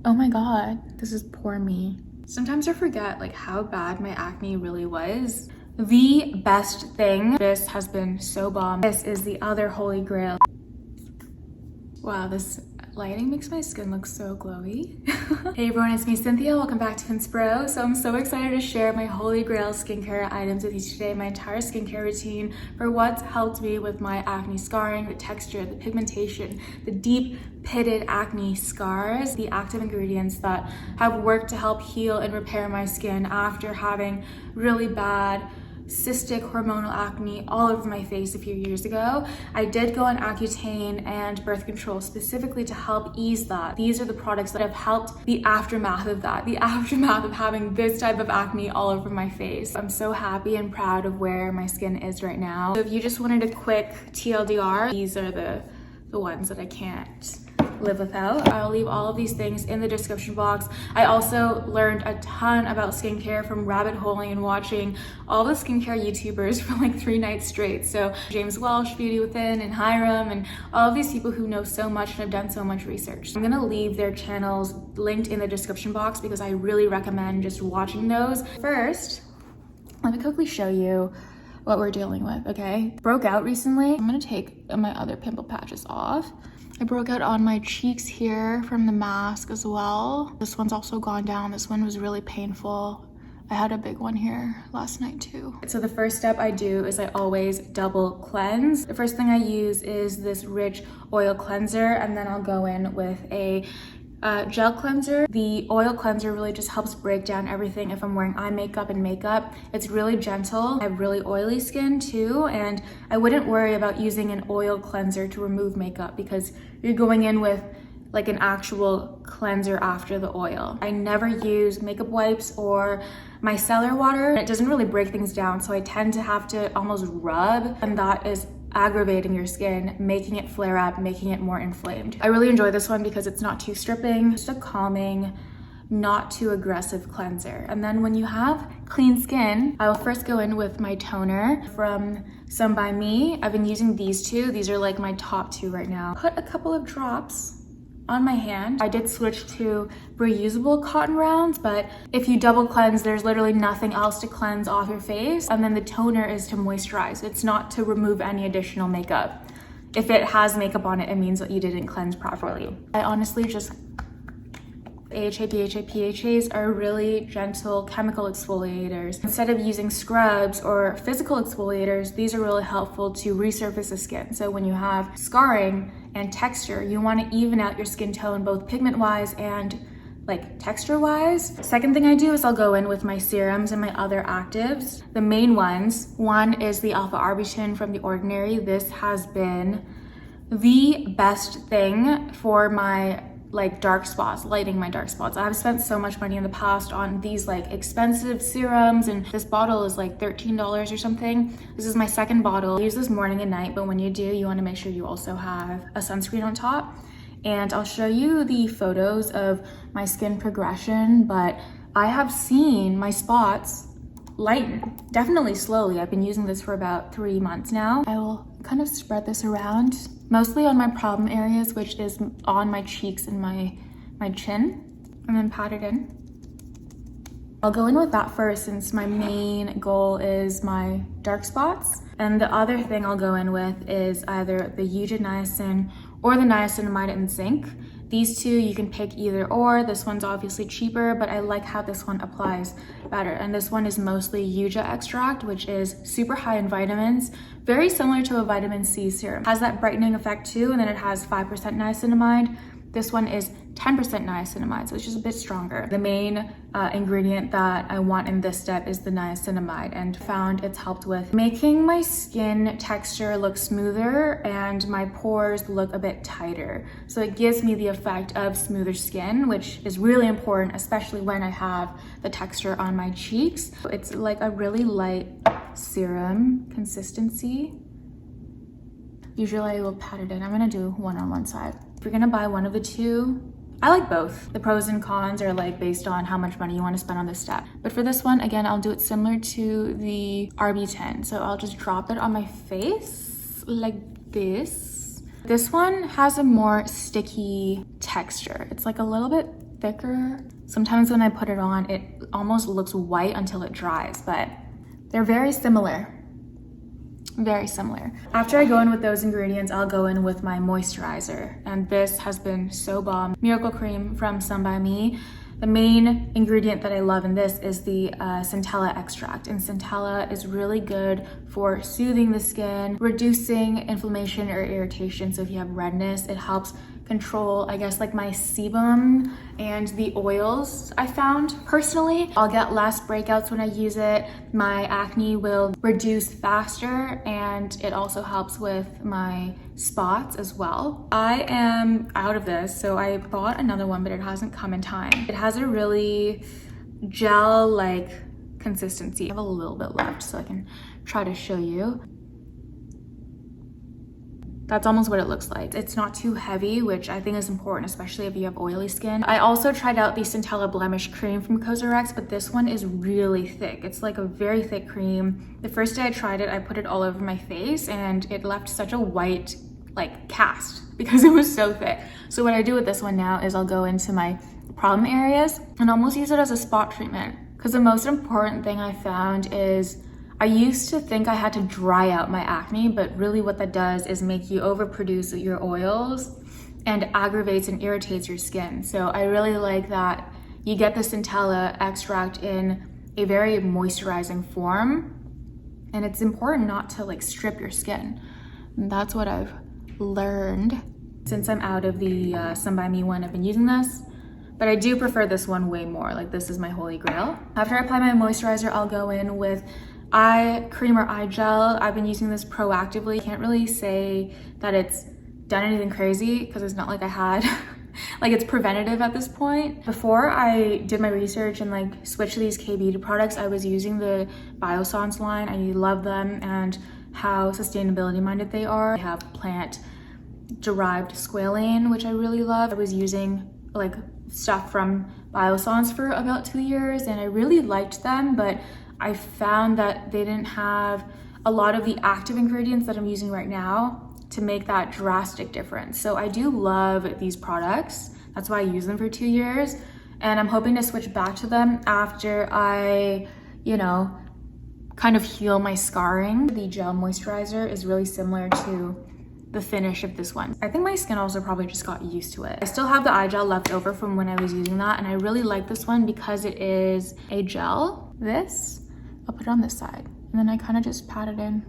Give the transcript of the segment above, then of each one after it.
Oh my god, this is poor me. Sometimes I forget like how bad my acne really was. The best thing, this has been so bomb. This is the other holy grail. Wow, this lighting makes my skin look so glowy. Hey everyone, it's me Cynthia. Welcome back to Inspiro. So I'm so excited to share my holy grail skincare items with you today, my entire skincare routine for what's helped me with my acne scarring, the texture, the pigmentation, the deep pitted acne scars, the active ingredients that have worked to help heal and repair my skin after having really bad cystic hormonal acne all over my face a few years ago. I did go on Accutane and birth control specifically to help ease that. These are the products that have helped the aftermath of that, the aftermath of having this type of acne all over my face. I'm so happy and proud of where my skin is right now. So if you just wanted a quick TLDR, these are the ones that I can't live without. I'll leave all of these things in the description box. I also learned a ton about skincare from rabbit holing and watching all the skincare YouTubers for like 3 nights straight. So James Welsh, Beauty Within, and Hiram, and all of these people who know so much and have done so much research. I'm gonna leave their channels linked in the description box because I really recommend just watching those. First, let me quickly show you what we're dealing with, okay? Broke out recently. I'm gonna take my other pimple patches off. I broke out on my cheeks here from the mask as well. This one's also gone down. This one was really painful. I had a big one here last night too. So the first step I do is I always double cleanse. The first thing I use is this rich oil cleanser, and then I'll go in with a gel cleanser. The oil cleanser really just helps break down everything if I'm wearing eye makeup and makeup. It's really gentle. I have really oily skin too, and I wouldn't worry about using an oil cleanser to remove makeup because you're going in with like an actual cleanser after the oil. I never use makeup wipes or micellar water. It doesn't really break things down, so I tend to have to almost rub, and that is aggravating your skin, making it flare up, making it more inflamed. I really enjoy this one because it's not too stripping, just a calming, not too aggressive cleanser. And then when you have clean skin, I will first go in with my toner from Some By Me. I've been using these two. These are like my top 2 right now. Put a couple of drops on my hand. I did switch to reusable cotton rounds, but if you double cleanse, there's literally nothing else to cleanse off your face. And then the toner is to moisturize. It's not to remove any additional makeup. If it has makeup on it, it means that you didn't cleanse properly. I honestly just BHA PHAs are really gentle chemical exfoliators. Instead of using scrubs or physical exfoliators, these are really helpful to resurface the skin. So when you have scarring and texture, you want to even out your skin tone both pigment-wise and like texture-wise. Second thing I do is I'll go in with my serums and my other actives. The main ones, one is the Alpha Arbutin from The Ordinary. This has been the best thing for my like dark spots, lighting my dark spots. I've spent so much money in the past on these like expensive serums, and this bottle is like $13 or something. This is my second bottle. I use this morning and night, but when you do, you want to make sure you also have a sunscreen on top. And I'll show you the photos of my skin progression, but I have seen my spots lighten, definitely slowly. I've been using this for about 3 months now. I will kind of spread this around, mostly on my problem areas, which is on my cheeks and my chin, and then pat it in. I'll go in with that first since my main goal is my dark spots. And the other thing I'll go in with is either the niacin or the niacinamide and zinc. These two, you can pick either or. This one's obviously cheaper, but I like how this one applies better. And this one is mostly Yuja extract, which is super high in vitamins, very similar to a vitamin C serum. Has that brightening effect too, and then it has 5% niacinamide. This one is 10% niacinamide, so it's just a bit stronger. The main ingredient that I want in this step is the niacinamide, and found it's helped with making my skin texture look smoother and my pores look a bit tighter. So it gives me the effect of smoother skin, which is really important, especially when I have the texture on my cheeks. It's like a really light serum consistency. Usually I will pat it in. I'm gonna do one on one side. If you're gonna buy one of the two, I like both. The pros and cons are like based on how much money you want to spend on this step. But for this one, again, I'll do it similar to the arbutin. So I'll just drop it on my face like this. This one has a more sticky texture. It's like a little bit thicker. Sometimes when I put it on, it almost looks white until it dries, but they're very similar. Very similar. After I go in with those ingredients, I'll go in with my moisturizer. And this has been so bomb. Miracle Cream from Sun By Me. The main ingredient that I love in this is the centella extract. And centella is really good for soothing the skin, reducing inflammation or irritation. So if you have redness, it helps control, I guess, like my sebum and the oils I found personally. I'll get less breakouts when I use it. My acne will reduce faster, and it also helps with my spots as well. I am out of this, so I bought another one, but it hasn't come in time. It has a really gel-like consistency. I have a little bit left, so I can try to show you. That's almost what it looks like. It's not too heavy, which I think is important, especially if you have oily skin. I also tried out the Centella Blemish Cream from CosRx, but this one is really thick. It's like a very thick cream. The first day I tried it, I put it all over my face and it left such a white like cast because it was so thick. So what I do with this one now is I'll go into my problem areas and almost use it as a spot treatment. Because the most important thing I found is I used to think I had to dry out my acne, but really what that does is make you overproduce your oils and aggravates and irritates your skin. So I really like that you get the centella extract in a very moisturizing form, and it's important not to like strip your skin. And that's what I've learned. Since I'm out of the Sun By Me one, I've been using this, but I do prefer this one way more. Like this is my holy grail. After I apply my moisturizer, I'll go in with eye cream or eye gel. I've been using this proactively. Can't really say that it's done anything crazy because it's not like I had, like it's preventative at this point. Before I did my research and like switched to these K-beauty products, I was using the biossance line. I love them and how sustainability minded they are. They have plant derived squalane, which I really love. I was using like stuff from biossance for about 2 years and I really liked them, but I found that they didn't have a lot of the active ingredients that I'm using right now to make that drastic difference. So I do love these products. That's why I use them for 2 years. And I'm hoping to switch back to them after I, you know, kind of heal my scarring. The gel moisturizer is really similar to the finish of this one. I think my skin also probably just got used to it. I still have the eye gel left over from when I was using that, and I really like this one because it is a gel. This, I'll put it on this side, and then I kind of just pat it in.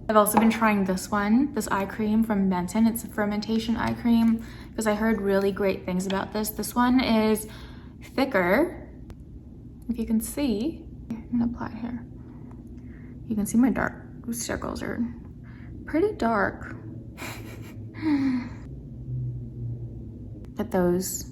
I've also been trying this one, this eye cream from Benton. It's a fermentation eye cream because I heard really great things about this. This one is thicker. If you can see, I'm gonna apply it here. You can see my dark circles are pretty dark. But those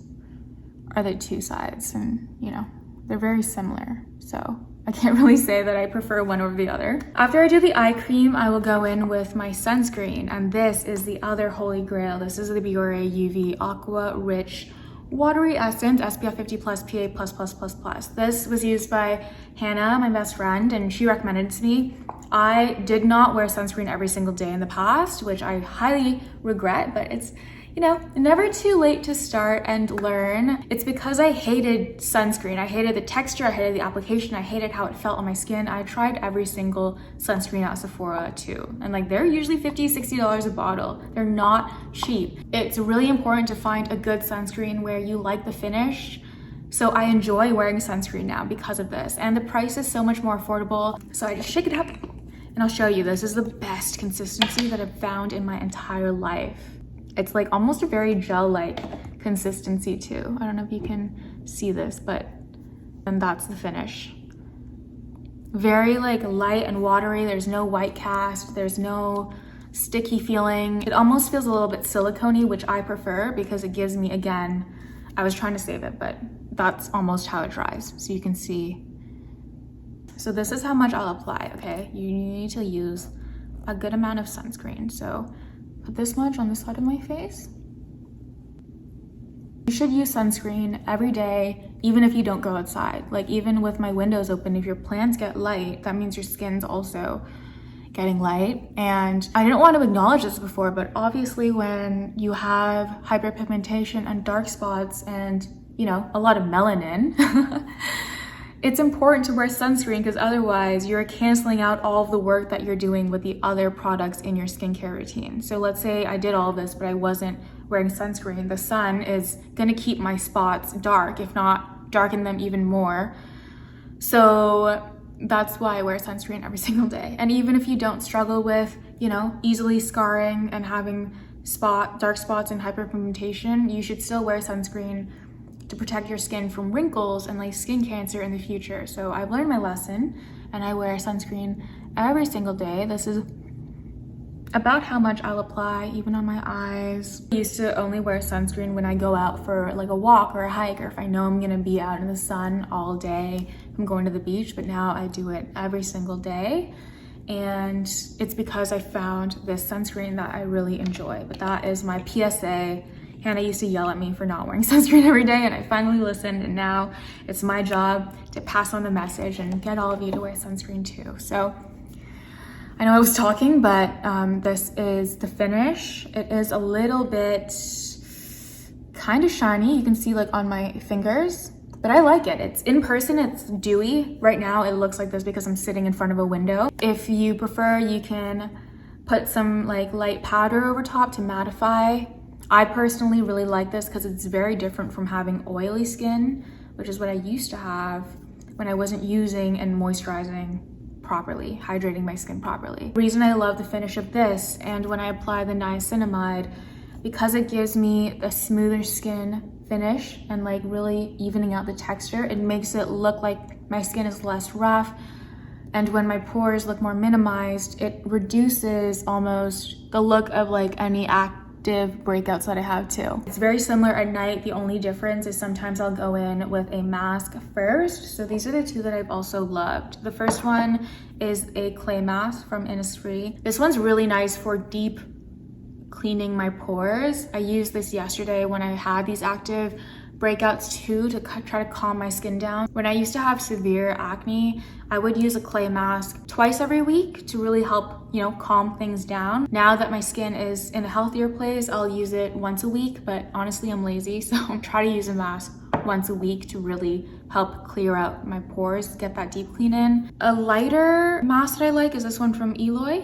are the two sides, and you know, they're very similar. So I can't really say that I prefer one over the other. After I do the eye cream, I will go in with my sunscreen, and this is the other holy grail. This is the BHA UV Aqua Rich Watery Essence SPF 50 plus PA++++. This was used by Hannah, my best friend, and she recommended it to me. I did not wear sunscreen every single day in the past, which I highly regret, but it's, you know, never too late to start and learn. It's because I hated sunscreen. I hated the texture, I hated the application, I hated how it felt on my skin. I tried every single sunscreen at Sephora too. And like, they're usually $50, $60 a bottle. They're not cheap. It's really important to find a good sunscreen where you like the finish. So I enjoy wearing sunscreen now because of this. And the price is so much more affordable. So I just shake it up and I'll show you. This is the best consistency that I've found in my entire life. It's like almost a very gel-like consistency too. I don't know if you can see this, but then that's the finish. Very like light and watery. There's no white cast. There's no sticky feeling. It almost feels a little bit silicone-y, which I prefer because it gives me, again, I was trying to save it, but that's almost how it dries. So you can see. So this is how much I'll apply, okay? You need to use a good amount of sunscreen. So put this much on the side of my face. You should use sunscreen every day, even if you don't go outside. Like even with my windows open, if your plants get light, that means your skin's also getting light. And I didn't want to acknowledge this before, but obviously when you have hyperpigmentation and dark spots and you know, a lot of melanin, it's important to wear sunscreen because otherwise you're canceling out all of the work that you're doing with the other products in your skincare routine. So let's say I did all of this, but I wasn't wearing sunscreen. The sun is gonna keep my spots dark, if not darken them even more. So that's why I wear sunscreen every single day. And even if you don't struggle with, you know, easily scarring and having dark spots and hyperpigmentation, you should still wear sunscreen to protect your skin from wrinkles and like skin cancer in the future. So I've learned my lesson and I wear sunscreen every single day. This is about how much I'll apply, even on my eyes. I used to only wear sunscreen when I go out for like a walk or a hike, or if I know I'm gonna be out in the sun all day, I'm going to the beach, but now I do it every single day. And it's because I found this sunscreen that I really enjoy. But that is my PSA. Hannah used to yell at me for not wearing sunscreen every day, and I finally listened, and now it's my job to pass on the message and get all of you to wear sunscreen too. So I know I was talking, but this is the finish. It is a little bit kind of shiny. You can see like on my fingers, but I like it. It's in person, it's dewy. Right now it looks like this because I'm sitting in front of a window. If you prefer, you can put some like light powder over top to mattify. I personally really like this because it's very different from having oily skin, which is what I used to have when I wasn't using and moisturizing properly, hydrating my skin properly. The reason I love the finish of this, and when I apply the niacinamide, because it gives me a smoother skin finish and like really evening out the texture, it makes it look like my skin is less rough. And when my pores look more minimized, it reduces almost the look of like any active breakouts that I have too. It's very similar at night. The only difference is sometimes I'll go in with a mask first. So these are the two that I've also loved. The first one is a clay mask from Innisfree. This one's really nice for deep cleaning my pores. I used this yesterday when I had these active breakouts too, to try to calm my skin down. When I used to have severe acne, I would use a clay mask twice every week to really help, you know, calm things down. Now that my skin is in a healthier place, I'll use it once a week, but honestly, I'm lazy, so I try to use a mask once a week to really help clear out my pores, get that deep clean in. A lighter mask that I like is this one from Eloy,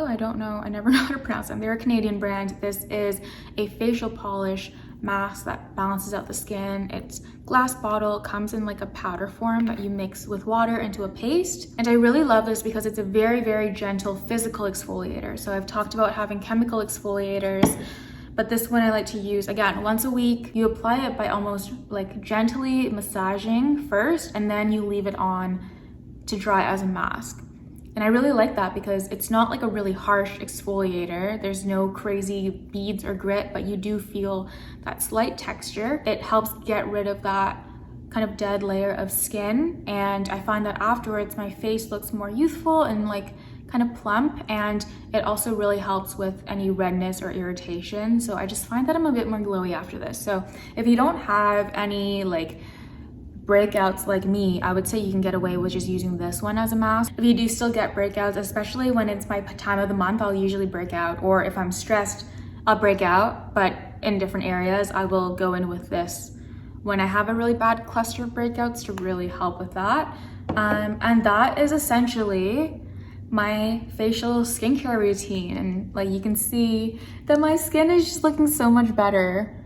I don't know, I never know how to pronounce them. They're a Canadian brand. This is a facial polish mask that balances out the skin. It's glass bottle, comes in like a powder form that you mix with water into a paste. And I really love this because it's a very, very gentle physical exfoliator. So I've talked about having chemical exfoliators, but this one I like to use, again, once a week. You apply it by almost like gently massaging first, and then you leave it on to dry as a mask. And I really like that because it's not like a really harsh exfoliator. There's no crazy beads or grit, but you do feel that slight texture. It helps get rid of that kind of dead layer of skin. And I find that afterwards, my face looks more youthful and like kind of plump. And it also really helps with any redness or irritation. So I just find that I'm a bit more glowy after this. So if you don't have any like breakouts like me, I would say you can get away with just using this one as a mask. If you do still get breakouts, especially when it's my time of the month, I'll usually break out, or if I'm stressed, I'll break out, but in different areas, I will go in with this when I have a really bad cluster of breakouts to really help with that. And that is essentially my facial skincare routine. And like you can see that my skin is just looking so much better.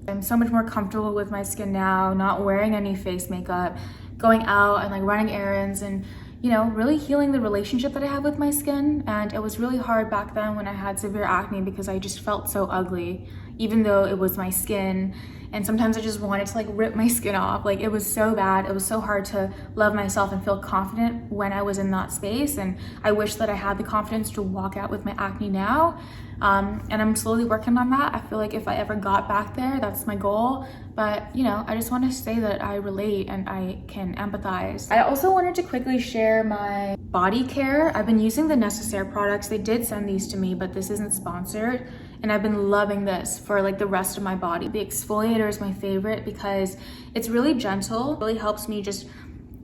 I'm so much more comfortable with my skin now, not wearing any face makeup, going out and like running errands and, you know, really healing the relationship that I have with my skin. And it was really hard back then when I had severe acne because I just felt so ugly, even though it was my skin. And sometimes I just wanted to like rip my skin off. Like it was so bad. It was so hard to love myself and feel confident when I was in that space. And I wish that I had the confidence to walk out with my acne now. And I'm slowly working on that. I feel like if I ever got back there, that's my goal. But, you know, I just want to say that I relate and I can empathize. I also wanted to quickly share my body care. I've been using the Necessaire products. They did send these to me, but this isn't sponsored. And I've been loving this for like the rest of my body. The exfoliator is my favorite because it's really gentle. It really helps me just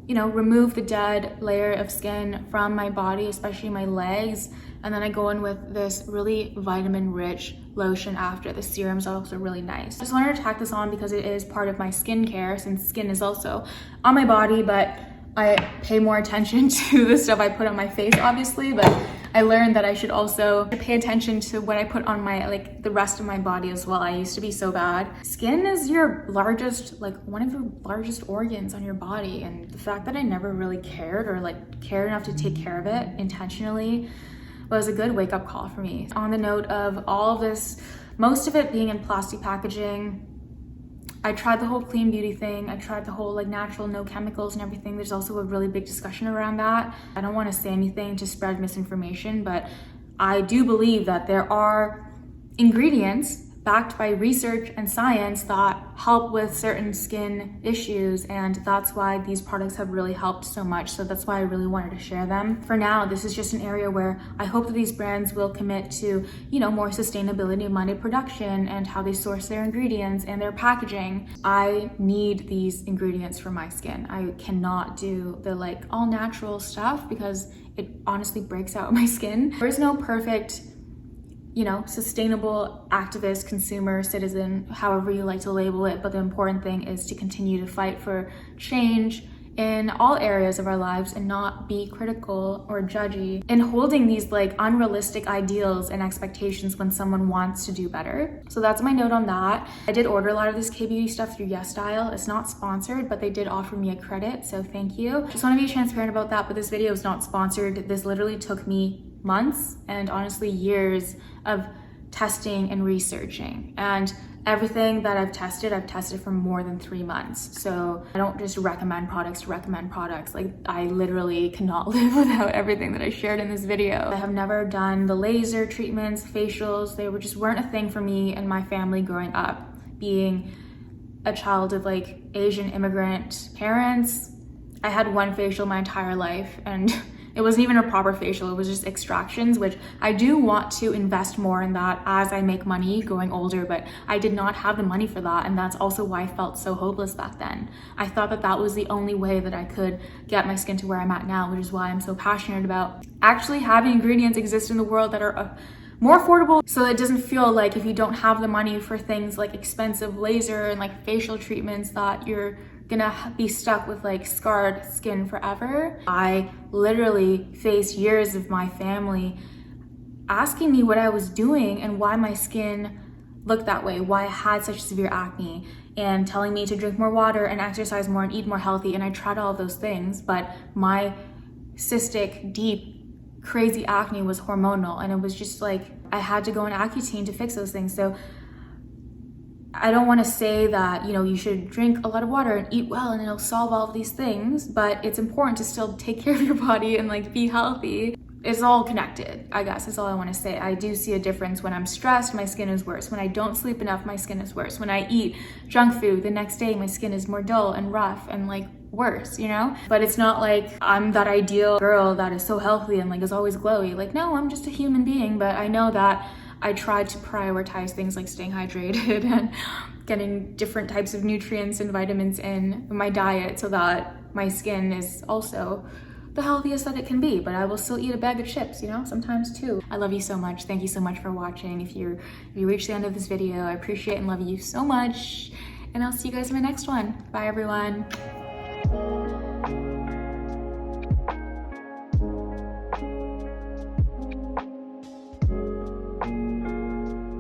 you know, remove the dead layer of skin from my body, especially my legs. And then I go in with this really vitamin rich lotion after. The serums are also really nice. I just wanted to tack this on because it is part of my skincare, since skin is also on my body, but I pay more attention to the stuff I put on my face, obviously, but I learned that I should also pay attention to what I put on my, like, the rest of my body as well. I used to be so bad. Skin is your largest, like, one of your largest organs on your body, and the fact that I never really cared, or like cared enough to take care of it intentionally, was a good wake-up call for me. On the note of all of this, most of it being in plastic packaging, I tried the whole clean beauty thing. I tried the whole like natural, no chemicals and everything. There's also a really big discussion around that. I don't want to say anything to spread misinformation, but I do believe that there are ingredients backed by research and science that help with certain skin issues, and that's why these products have really helped so much. So that's why I really wanted to share them. For now, this is just an area where I hope that these brands will commit to, you know, more sustainability-minded production and how they source their ingredients and their packaging. I need these ingredients for my skin. I cannot do the like all natural stuff because it honestly breaks out my skin. There's no perfect, you know, sustainable activist, consumer, citizen, however you like to label it. But the important thing is to continue to fight for change in all areas of our lives and not be critical or judgy in holding these like unrealistic ideals and expectations when someone wants to do better. So that's my note on that. I did order a lot of this K-beauty stuff through YesStyle. It's not sponsored, but they did offer me a credit, so thank you. Just want to be transparent about that, but this video is not sponsored. This literally took me months and honestly years of testing and researching, and everything that I've tested for more than 3 months. So I don't just recommend products to recommend products. Like, I literally cannot live without everything that I shared in this video. I have never done the laser treatments, facials. They just weren't a thing for me and my family growing up. Being a child of like Asian immigrant parents, I had one facial my entire life, and it wasn't even a proper facial, it was just extractions, which I do want to invest more in that as I make money going older, but I did not have the money for that, and that's also why I felt so hopeless back then. I thought that that was the only way that I could get my skin to where I'm at now, which is why I'm so passionate about actually having ingredients exist in the world that are more affordable, so it doesn't feel like if you don't have the money for things like expensive laser and like facial treatments that you're gonna be stuck with like scarred skin forever. I literally faced years of my family asking me what I was doing and why my skin looked that way, why I had such severe acne, and telling me to drink more water and exercise more and eat more healthy. And I tried all of those things, but my cystic, deep, crazy acne was hormonal, and it was just like I had to go on Accutane to fix those things. So I don't want to say that, you know, you should drink a lot of water and eat well and it'll solve all of these things, but it's important to still take care of your body and like be healthy. It's all connected, I guess, is all I want to say. I do see a difference. When I'm stressed, my skin is worse. When I don't sleep enough, my skin is worse. When I eat junk food, the next day my skin is more dull and rough and like worse, you know? But it's not like I'm that ideal girl that is so healthy and like is always glowy. Like, no, I'm just a human being, but I know that I tried to prioritize things like staying hydrated and getting different types of nutrients and vitamins in my diet so that my skin is also the healthiest that it can be. But I will still eat a bag of chips, you know, sometimes too. I love you so much. Thank you so much for watching. If you reached the end of this video, I appreciate and love you so much. And I'll see you guys in my next one. Bye, everyone.